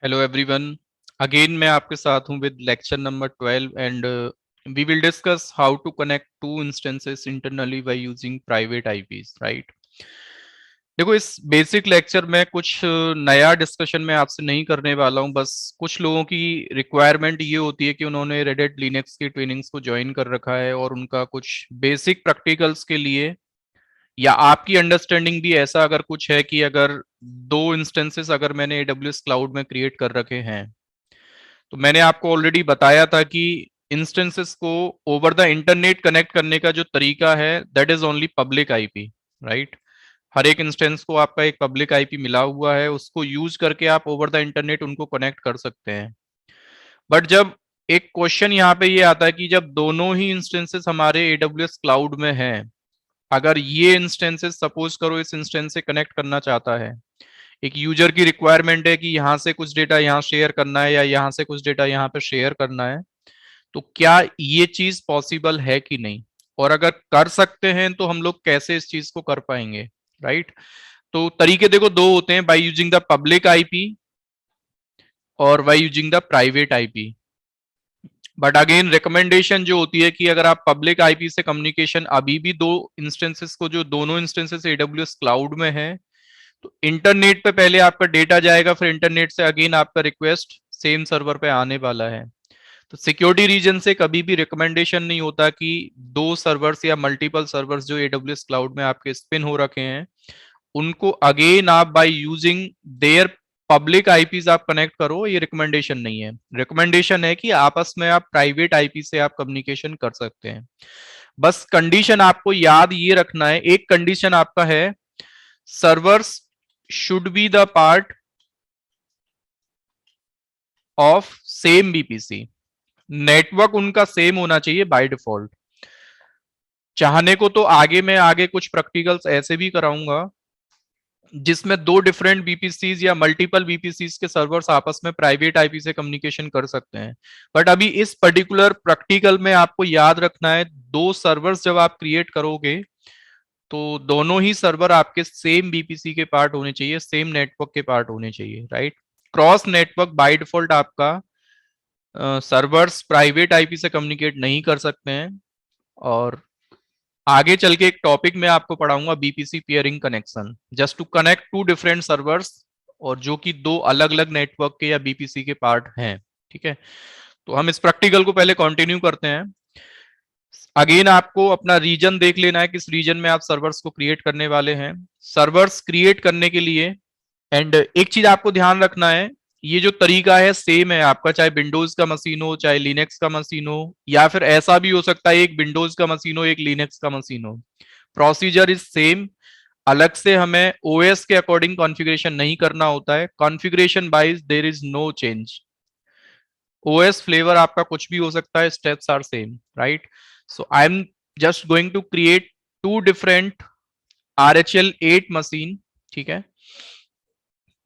Hello everyone. Again मैं आपके साथ हूं with lecture number 12 and we will discuss how to connect two instances internally by using private IPs, right. देखो, इस basic lecture में कुछ नया डिस्कशन मैं आपसे नहीं करने वाला हूं। बस कुछ लोगों की रिक्वायरमेंट ये होती है कि उन्होंने रेड हैट लिनक्स की ट्रेनिंग्स को ज्वाइन कर रखा है और उनका कुछ बेसिक प्रैक्टिकल्स के लिए, या आपकी अंडरस्टैंडिंग भी ऐसा अगर कुछ है कि अगर दो इंस्टेंसेस अगर मैंने एडब्ल्यूएस क्लाउड में क्रिएट कर रखे हैं, तो मैंने आपको ऑलरेडी बताया था कि इंस्टेंसेस को ओवर द इंटरनेट कनेक्ट करने का जो तरीका है that is only public IP, right. हर एक इंस्टेंस को आपका एक पब्लिक आईपी मिला हुआ है, उसको यूज करके आप ओवर द इंटरनेट उनको कनेक्ट कर सकते हैं। बट जब एक क्वेश्चन यहाँ पे ये आता है कि जब दोनों ही इंस्टेंसेस हमारे एडब्ल्यूएस क्लाउड में हैं, अगर ये इंस्टेंसेस सपोज करो इस इंस्टेंस से कनेक्ट करना चाहता है, एक यूजर की रिक्वायरमेंट है कि यहाँ से कुछ डेटा यहाँ शेयर करना है या यहाँ से कुछ डेटा यहाँ पे शेयर करना है, तो क्या ये चीज पॉसिबल है कि नहीं, और अगर कर सकते हैं तो हम लोग कैसे इस चीज को कर पाएंगे, राइट। तो तरीके देखो दो होते हैं, by using the public IP और by using the private IP. But again recommendation जो होती है कि अगर आप पब्लिक आईपी से कम्युनिकेशन अभी भी दो इंस्टेंसेस को, जो दोनों इंस्टेंसेस एडब्ल्यूएस क्लाउड में है, तो इंटरनेट पे पहले आपका डेटा जाएगा, फिर इंटरनेट से अगेन आपका रिक्वेस्ट सेम सर्वर पे आने वाला है। तो सिक्योरिटी रीजन से कभी भी रिकमेंडेशन नहीं होता कि दो सर्वर्स या मल्टीपल सर्वर्स जो एडब्ल्यूएस क्लाउड में आपके स्पिन हो रखे हैं, उनको अगेन आप by using their public IPs आप कनेक्ट करो। ये रिकमेंडेशन नहीं है। रिकमेंडेशन है कि आपस में आप प्राइवेट आईपी से आप कम्युनिकेशन कर सकते हैं। बस कंडीशन आपको याद ये रखना है, एक कंडीशन आपका है, servers should be the part of same BPC. Network उनका सेम होना चाहिए बाय डिफॉल्ट। चाहने को तो आगे मैं आगे कुछ प्रैक्टिकल्स ऐसे भी कराऊंगा जिसमें दो डिफरेंट बीपीसीज या मल्टीपल बीपीसीज के सर्वर्स आपस में प्राइवेट आईपी से कम्युनिकेशन कर सकते हैं। बट अभी इस पर्टिकुलर प्रैक्टिकल में आपको याद रखना है, दो सर्वर्स जब आप क्रिएट करोगे तो दोनों ही सर्वर आपके सेम बीपीसी के पार्ट होने चाहिए, सेम नेटवर्क के पार्ट होने चाहिए, right. Cross network by default आपका सर्वर्स प्राइवेट आईपी से कम्युनिकेट नहीं कर सकते हैं। और आगे चल के एक टॉपिक में आपको पढ़ाऊंगा VPC peering connection, just to connect two different servers, और जो कि दो अलग अलग नेटवर्क के या बीपीसी के पार्ट हैं, ठीक है। तो हम इस प्रैक्टिकल को पहले कंटिन्यू करते हैं। अगेन आपको अपना रीजन देख लेना है, किस रीजन में आप सर्वर्स को क्रिएट करने वाले हैं। सर्वर्स क्रिएट करने के लिए, एंड एक चीज आपको ध्यान रखना है, ये जो तरीका है सेम है आपका, चाहे विंडोज का मशीन हो, चाहे लिनक्स का मशीन हो, या फिर ऐसा भी हो सकता है एक विंडोज का मशीन हो एक लिनक्स का मशीन हो। Procedure is same. अलग से हमें ओएस के अकॉर्डिंग कॉन्फ़िगरेशन नहीं करना होता है। Configuration wise there is no change. OS flavour आपका कुछ भी हो सकता है, steps are same, right. So I am just going to create two different RHL8 machine, ठीक है।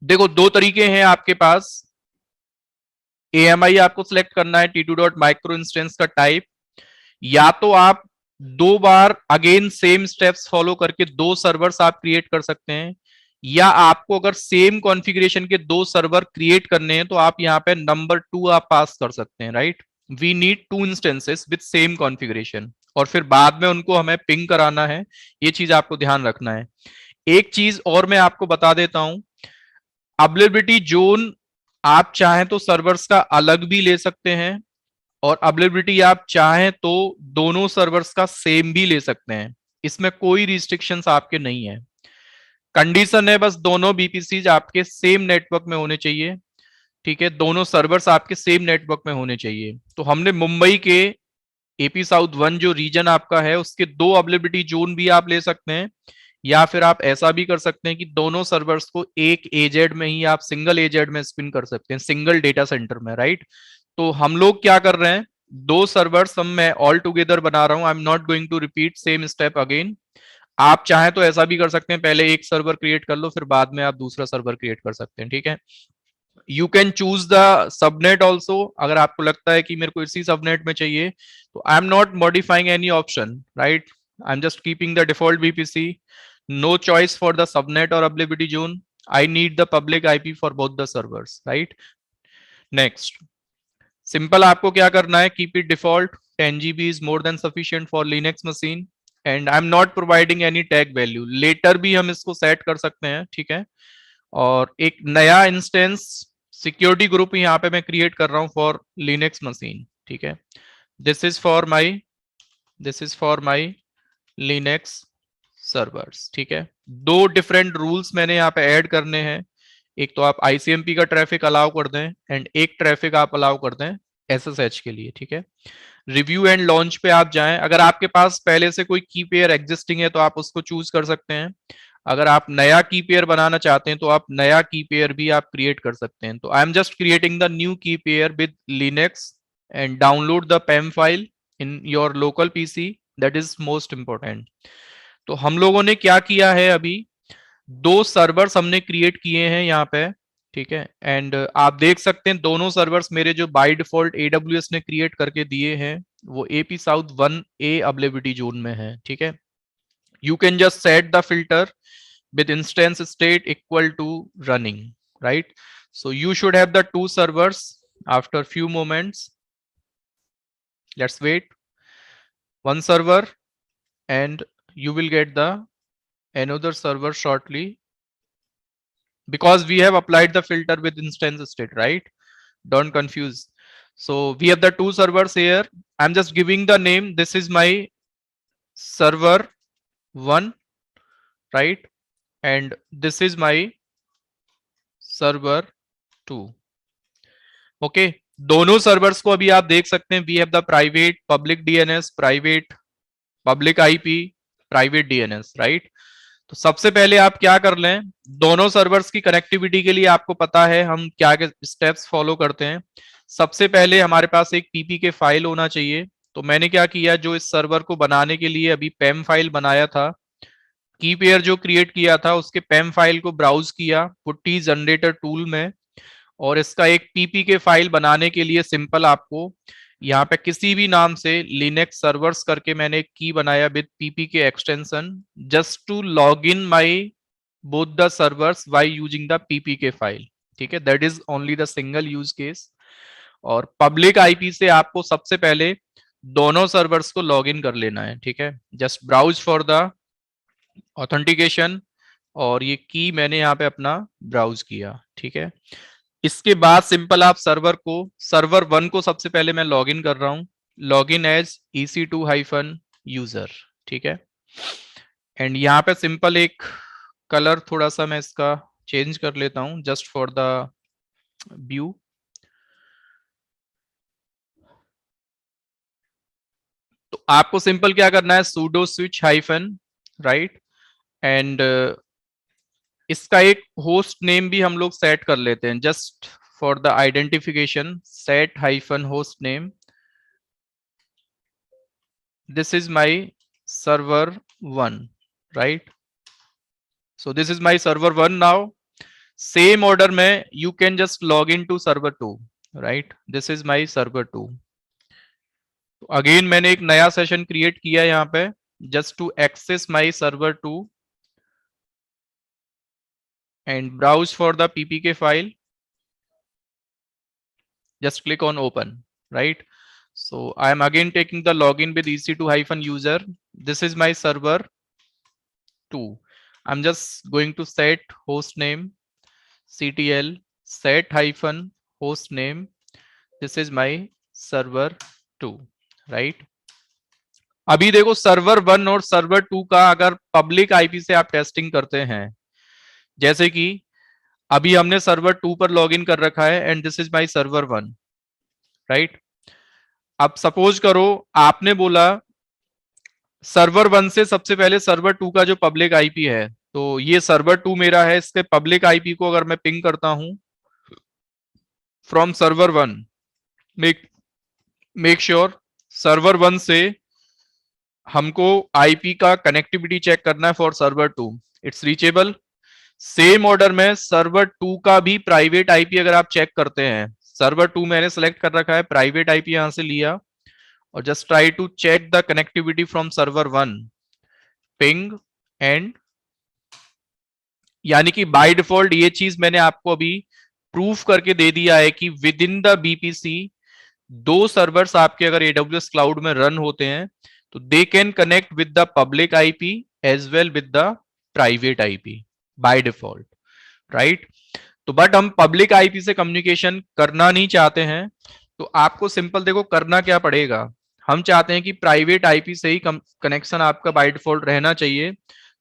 देखो दो तरीके हैं आपके पास। AMI आपको सिलेक्ट करना है, T2 डॉट माइक्रो इंस्टेंस का टाइप, या तो आप दो बार अगेन सेम स्टेप्स फॉलो करके दो सर्वर्स आप क्रिएट कर सकते हैं, या आपको अगर सेम कॉन्फ़िगरेशन के दो सर्वर क्रिएट करने हैं तो आप यहाँ पे नंबर 2 आप पास कर सकते हैं, right. We need two instances with same configuration, और फिर बाद में उनको हमें पिंग कराना है। ये चीज आपको ध्यान रखना है। एक चीज और मैं आपको बता देता हूं, अवेलेबिलिटी जोन आप चाहें तो सर्वर्स का अलग भी ले सकते हैं, और अवेलेबिलिटी आप चाहें तो दोनों सर्वर्स का सेम भी ले सकते हैं। इसमें कोई रिस्ट्रिक्शंस आपके नहीं है। कंडीशन है बस दोनों बीपीसीज आपके सेम नेटवर्क में होने चाहिए, ठीक है। दोनों सर्वर्स आपके सेम नेटवर्क में होने चाहिए। तो हमने मुंबई के एपी साउथ 1 जो रीजन आपका है उसके दो अवेलेबिलिटी जोन भी आप ले सकते हैं, या फिर आप ऐसा भी कर सकते हैं कि दोनों सर्वर्स को एक एजेड में ही आप सिंगल एजेड में स्पिन कर सकते हैं, सिंगल डेटा सेंटर में, राइट। तो हम लोग क्या कर रहे हैं, दो सर्वर्स हम मैं ऑल टुगेदर बना रहा हूं। I am not going to repeat same step again. आप चाहें तो ऐसा भी कर सकते हैं, पहले एक सर्वर क्रिएट कर लो फिर बाद में आप दूसरा सर्वर क्रिएट कर सकते हैं, ठीक है। You can choose the subnet also, अगर आपको लगता है कि मेरे को इसी सबनेट में चाहिए, तो I am not modifying any option, right. I am just keeping the default VPC, no choice for the subnet और availability zone. I need the public IP for both the servers, right? Next, simple आपको क्या करना है, keep it default 10 GB is more than sufficient for Linux machine and I am not providing any tag value. Later भी हम इसको set कर सकते हैं, ठीक है। और एक नया इंस्टेंस सिक्योरिटी ग्रुप यहाँ पे मैं क्रिएट कर रहा हूँ फॉर लिनक्स मशीन, ठीक है। This is for my Linux servers, ठीक है। दो डिफरेंट रूल्स मैंने यहाँ पे ऐड करने हैं, एक तो आप आईसीएमपी का ट्रैफिक अलाउ कर दें एंड एक ट्रैफिक आप अलाउ कर दें एसएसएच के लिए, ठीक है। रिव्यू एंड लॉन्च पे आप जाएं, अगर आपके पास पहले से कोई की पेयर एग्जिस्टिंग है तो आप उसको चूज कर सकते हैं। अगर आप नया की पेयर बनाना चाहते हैं तो आप नया की पेयर भी आप क्रिएट कर सकते हैं। तो I am just creating the new key pair with Linux and download the PEM file in your local PC, that is most important. तो हम लोगों ने क्या किया है, अभी दो सर्वर्स हमने क्रिएट किए हैं यहाँ पे, ठीक है। एंड आप देख सकते हैं दोनों सर्वर्स मेरे जो बाय डिफॉल्ट AWS ने क्रिएट करके दिए हैं वो AP South 1A availability zone में है, ठीक है। You can just set the filter with instance state equal to running, right? So you should have the two servers after few moments. Let's wait. One server and you will get the another server shortly because we have applied the filter with instance state, right? Don't confuse. So we have the two servers here. I'm just giving the name. This is my server 1, right? And this is my server 2. Okay, दोनों servers को अभी आप देख सकते हैं, we have the private public DNS, private public IP, private DNS, right. तो सबसे पहले आप क्या कर लें, दोनों सर्वर्स की कनेक्टिविटी के लिए आपको पता है हम क्या स्टेप्स फॉलो करते हैं। सबसे पहले हमारे पास एक पीपीके फाइल होना चाहिए। तो मैंने क्या किया, जो इस सर्वर को बनाने के लिए अभी पेम फाइल बनाया था, की पेयर जो क्रिएट किया था उसके पेम फाइल को ब्राउज किया पुट्टी जनरेटर टूल में, और इसका एक पीपीके फाइल बनाने के लिए सिंपल आपको यहाँ पे किसी भी नाम से लिनक्स सर्वर्स करके मैंने एक की बनाया with PPK extension just to log in my both the servers by using the PPK file, ठीक है। That is only the single use case. और पब्लिक आईपी से आपको सबसे पहले दोनों सर्वर्स को लॉग इन कर लेना है, ठीक है। Just browse for the authentication और ये की मैंने यहाँ पे अपना ब्राउज किया, ठीक है। इसके बाद सिंपल आप सर्वर 1 को सबसे पहले मैं लॉगिन कर रहा हूं, लॉगिन एज EC2-यूजर, ठीक है। एंड यहाँ पे सिंपल एक कलर थोड़ा सा मैं इसका चेंज कर लेता हूं जस्ट फॉर द व्यू। तो आपको सिंपल क्या करना है, sudo switch hyphen, right. And इसका एक होस्ट नेम भी हम लोग सेट कर लेते हैं just for the identification, set hyphen host name. This is my server 1, right? So this is my server 1 now. Same order में you can just log into server 2, right? This is my server 2. तो again मैंने एक नया session create किया यहाँ पे just to access my server 2 and browse for the ppk file. Just click on open, right? So I am again taking the login with EC2-user. This is my server 2. I'm just going to set host name ctl set hyphen host name. This is my server 2, right? अभी देखो server 1 और server 2 का अगर public IP से आप testing करते हैं, जैसे कि अभी हमने सर्वर 2 पर लॉगिन कर रखा है and this is my server 1, right. अब सपोज करो आपने बोला सर्वर 1 से सबसे पहले सर्वर 2 का जो पब्लिक आईपी है, तो ये सर्वर 2 मेरा है, इसके पब्लिक आईपी को अगर मैं पिंग करता हूं from server 1, make sure server 1 से हमको आईपी का कनेक्टिविटी चेक करना है for server 2, it's reachable. Same order में सर्वर 2 का भी प्राइवेट आईपी अगर आप चेक करते हैं, सर्वर 2 मैंने सेलेक्ट कर रखा है, प्राइवेट आईपी यहां से लिया और just try to check the connectivity from server 1, ping and, यानी कि बाय डिफॉल्ट ये चीज मैंने आपको अभी प्रूफ करके दे दिया है कि विद इन द बीपीसी दो सर्वर्स आपके अगर AWS क्लाउड में रन होते हैं तो they can connect with the public IP as well with the private IP by default, right. तो बट हम पब्लिक आईपी से कम्युनिकेशन करना नहीं चाहते हैं, तो आपको सिंपल देखो करना क्या पड़ेगा। हम चाहते हैं कि प्राइवेट आईपी से ही कनेक्शन आपका बाय डिफॉल्ट रहना चाहिए।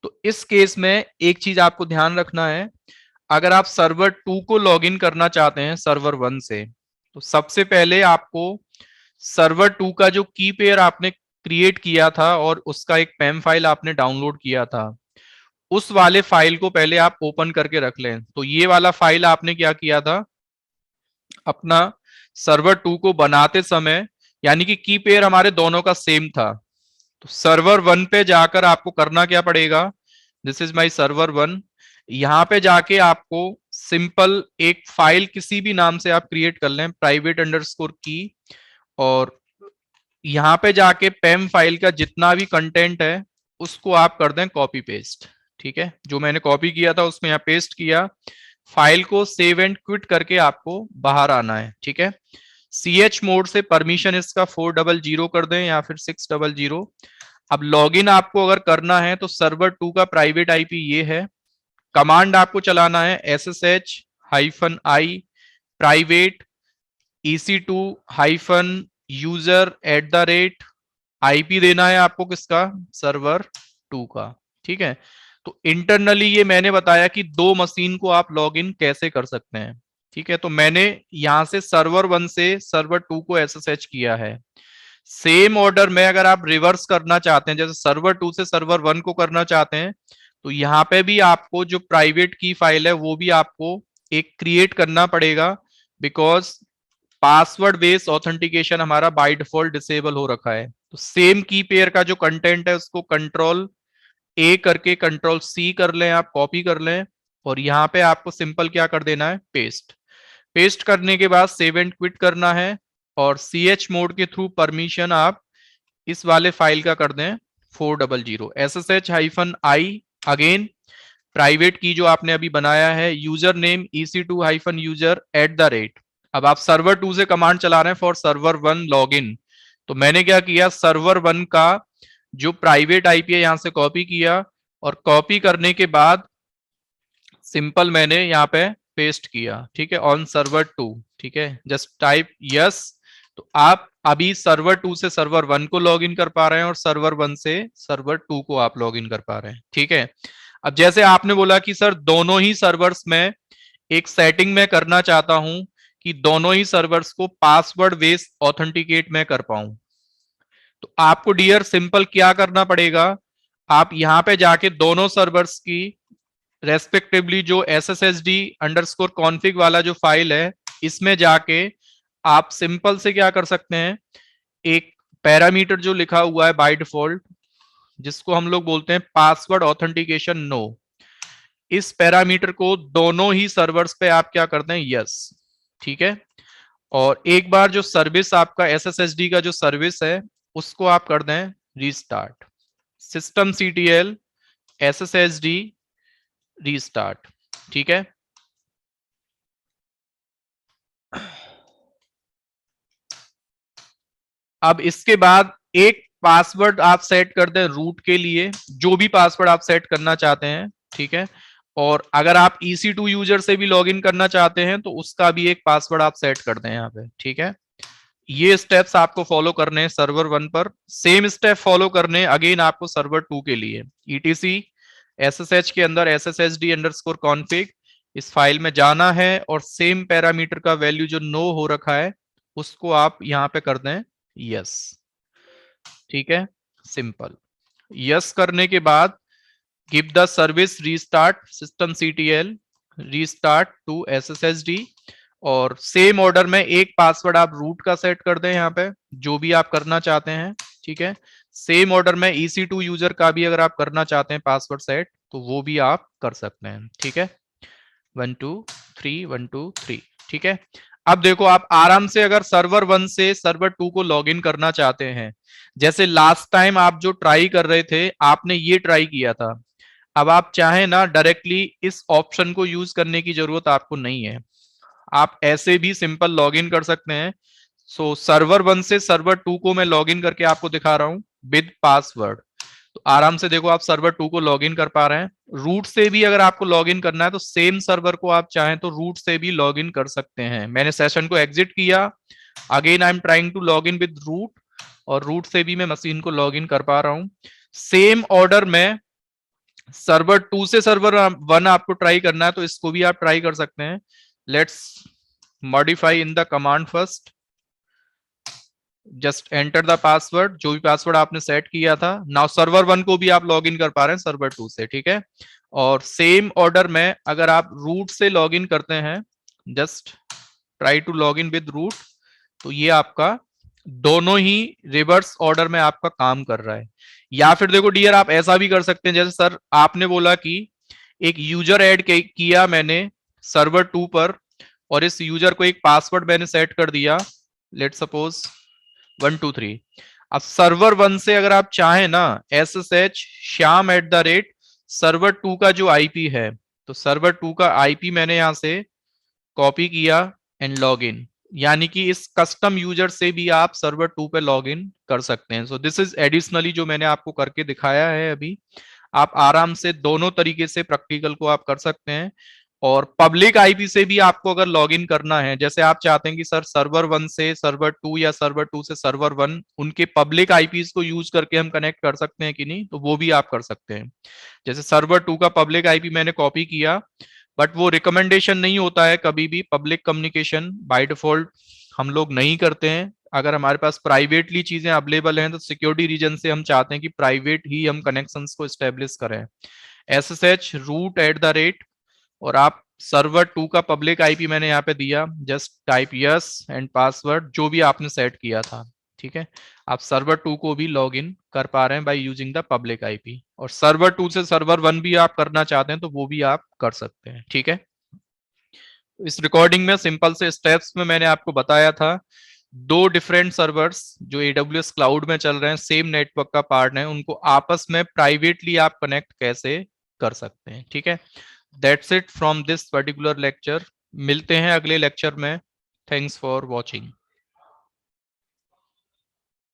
तो इस केस में एक चीज आपको ध्यान रखना है, अगर आप सर्वर 2 को लॉगिन करना चाहते हैं सर्वर 1 से, तो सबसे पहले आपको सर्वर 2 का जो की पेयर आपने क्रिएट किया था और उसका एक पैम फाइल आपने डाउनलोड किया था, उस वाले फाइल को पहले आप ओपन करके रख लें। तो ये वाला फाइल आपने क्या किया था, अपना सर्वर 2 को बनाते समय, यानी कि की पेयर हमारे दोनों का सेम था, तो सर्वर 1 पे जाकर आपको करना क्या पड़ेगा, दिस इज माई सर्वर 1, यहां पे जाके आपको सिंपल एक फाइल किसी भी नाम से आप क्रिएट कर लें, प्राइवेट अंडरस्कोर की, और यहां पे जाके पेम फाइल का जितना भी कंटेंट है उसको आप कर दें कॉपी पेस्ट। ठीक है, जो मैंने कॉपी किया था उसमें यहाँ पेस्ट किया, फाइल को सेव एंड क्विट करके आपको बाहर आना है। ठीक है, CH मोड से परमिशन इसका 400 कर दें या फिर 600। अब लॉगिन आपको अगर करना है तो सर्वर 2 का प्राइवेट आईपी ये है, कमांड आपको चलाना है SSH-i प्राइवेट EC2-user IP देना है आपको किसका, सर्वर 2 का। ठीक है, तो इंटरनली ये मैंने बताया कि दो मशीन को आप लॉगिन कैसे कर सकते हैं। ठीक है, तो मैंने यहां से सर्वर 1 से सर्वर 2 को SSH किया है। सेम ऑर्डर में अगर आप रिवर्स करना चाहते हैं, जैसे सर्वर 2 से सर्वर 1 को करना चाहते हैं, तो यहां पे भी आपको जो प्राइवेट की फाइल है वो भी आपको एक क्रिएट करना पड़ेगा, बिकॉज पासवर्ड बेस्ड ऑथेंटिकेशन हमारा बाय डिफॉल्ट डिसेबल हो रखा है। तो सेम की पेयर का जो कंटेंट है उसको कंट्रोल A करके कंट्रोल C कर लें, आप कॉपी कर लें, और यहां पे आपको सिंपल क्या कर देना है, पेस्ट। पेस्ट करने के बाद सेव एंड क्विट करना है, और CH मोड के थ्रू परमिशन आप इस वाले फाइल का कर दें 400 SSH-i अगेन प्राइवेट की जो आपने अभी बनाया है, यूजर नेम EC2-user@। अब आप सर्वर 2 से कमांड चला रहे हैं फॉर सर्वर 1 लॉगिन, तो मैंने क्या किया, सर्वर 1 का जो प्राइवेट आईपी है यहां से कॉपी किया, और कॉपी करने के बाद सिंपल मैंने यहाँ पे पेस्ट किया। ठीक है, ऑन सर्वर 2। ठीक है, जस्ट टाइप यस, तो आप अभी सर्वर 2 से सर्वर 1 को लॉगिन कर पा रहे हैं और सर्वर 1 से सर्वर 2 को आप लॉगिन कर पा रहे हैं। ठीक है, अब जैसे आपने बोला कि सर दोनों ही सर्वर्स में एक सेटिंग में करना चाहता हूं कि दोनों ही सर्वर्स को पासवर्ड बेस्ड ऑथेंटिकेट में कर पाऊं, तो आपको डियर सिंपल क्या करना पड़ेगा, आप यहां पे जाके दोनों सर्वर्स की रेस्पेक्टिवली जो SSHD_config वाला जो फाइल है, इसमें जाके आप सिंपल से क्या कर सकते हैं, एक पैरामीटर जो लिखा हुआ है बाय डिफॉल्ट, जिसको हम लोग बोलते हैं पासवर्ड ऑथेंटिकेशन नो, इस पैरामीटर को दोनों ही सर्वर्स पे आप क्या करते हैं, यस। ठीक है, और एक बार जो सर्विस आपका SSHD का जो सर्विस है उसको आप कर दें रीस्टार्ट, systemctl SSHD रीस्टार्ट। ठीक है, अब इसके बाद एक पासवर्ड आप सेट कर दें रूट के लिए, जो भी पासवर्ड आप सेट करना चाहते हैं। ठीक है, और अगर आप EC2 यूजर से भी लॉगिन करना चाहते हैं तो उसका भी एक पासवर्ड आप सेट कर दें यहाँ पे। ठीक है, ये स्टेप्स आपको फॉलो करने हैं सर्वर 1 पर, सेम स्टेप फॉलो करने अगेन आपको सर्वर 2 के लिए। ETC SSH के अंदर SSHD_config इस फाइल में जाना है, और सेम पैरामीटर का वैल्यू जो नो हो रखा है उसको आप यहां पे कर दें यस। ठीक है, सिंपल यस करने के बाद give the service restart systemctl restart to SSHD, और सेम ऑर्डर में एक पासवर्ड आप रूट का सेट कर दें यहाँ पे, जो भी आप करना चाहते हैं। ठीक है, सेम ऑर्डर में EC2 यूजर का भी अगर आप करना चाहते हैं पासवर्ड सेट तो वो भी आप कर सकते हैं। ठीक है, 1 2 3 1 2 3। ठीक है, अब देखो आप आराम से अगर सर्वर 1 से सर्वर 2 को लॉगिन करना चाहते हैं, जैसे लास्ट टाइम आप जो ट्राई कर रहे थे आपने ये ट्राई किया था, अब आप चाहें ना डायरेक्टली इस ऑप्शन को यूज करने की जरूरत आपको नहीं है, आप ऐसे भी सिंपल लॉगिन कर सकते हैं। सो सर्वर 1 से सर्वर 2 को मैं लॉगिन करके आपको दिखा रहा हूं विद पासवर्ड। तो आराम से देखो आप सर्वर 2 को लॉगिन कर पा रहे हैं। रूट से भी अगर आपको लॉगिन करना है तो सेम सर्वर को आप चाहें तो रूट से भी लॉगिन कर सकते हैं। मैंने सेशन को एग्जिट किया, again I am trying to login with root, और रूट से भी मैं मशीन को लॉगिन कर पा रहा हूं। सेम ऑर्डर में सर्वर 2 से सर्वर 1 आपको ट्राई करना है तो इसको भी आप ट्राई कर सकते हैं। Let's modify in the command first, just enter the password, जो भी पासवर्ड आपने सेट किया था। नाउ सर्वर 1 को भी आप लॉगिन कर पा रहे हैं सर्वर 2 से, ठीक है। और सेम ऑर्डर में अगर आप रूट से लॉगिन करते हैं, just try to login with root, तो ये आपका दोनों ही रिवर्स ऑर्डर में आपका काम कर रहा है। या फिर देखो डियर, आप ऐसा भी कर सकते हैं, जैसे सर आपने बोला कि एक यूजर ऐड किया मैंने सर्वर 2 पर, और इस यूजर को एक पासवर्ड मैंने सेट कर दिया, लेट सपोज 123। अब सर्वर 1 से अगर आप चाहें ना, SSH श्याम @ सर्वर 2 का जो आईपी है, तो सर्वर 2 का आईपी मैंने यहां से कॉपी किया एंड लॉग इन, यानी कि इस कस्टम यूजर से भी आप सर्वर 2 पे लॉग इन कर सकते हैं। सो दिस इज एडिशनली जो मैंने आपको करके दिखाया है अभी। आप आराम से दोनों तरीके से प्रैक्टिकल को आप कर सकते हैं। और पब्लिक आईपी से भी आपको अगर लॉगिन करना है, जैसे आप चाहते हैं कि सर सर्वर 1 से सर्वर 2 या सर्वर 2 से सर्वर 1 उनके पब्लिक आईपीज को यूज करके हम कनेक्ट कर सकते हैं कि नहीं, तो वो भी आप कर सकते हैं। जैसे सर्वर 2 का पब्लिक आईपी मैंने कॉपी किया, बट वो रिकमेंडेशन नहीं होता है कभी भी पब्लिक कम्युनिकेशन बाय डिफॉल्ट हम लोग नहीं करते हैं। अगर हमारे पास प्राइवेटली चीजें अवेलेबल हैं तो सिक्योरिटी रीजन से हम चाहते हैं कि प्राइवेट ही हम कनेक्शंस को स्टेब्लिश करें। SSH root @ और आप सर्वर 2 का पब्लिक आईपी मैंने यहाँ पे दिया, just type yes and password जो भी आपने सेट किया था, ठीक है। आप सर्वर 2 को भी लॉग इन कर पा रहे हैं by using the public IP, और सर्वर 2 से सर्वर 1 भी आप करना चाहते हैं तो वो भी आप कर सकते हैं, ठीक है। इस रिकॉर्डिंग में सिंपल से स्टेप्स में मैंने आपको बताया था, दो डिफरेंट सर्वर्स जो AWS क्लाउड में चल रहे हैं, सेम नेटवर्क का पार्ट है, उनको आपस में प्राइवेटली आप कनेक्ट कैसे कर सकते हैं, ठीक है। That's it from this particular lecture. मिलते हैं अगले लेक्चर में। Thanks for watching.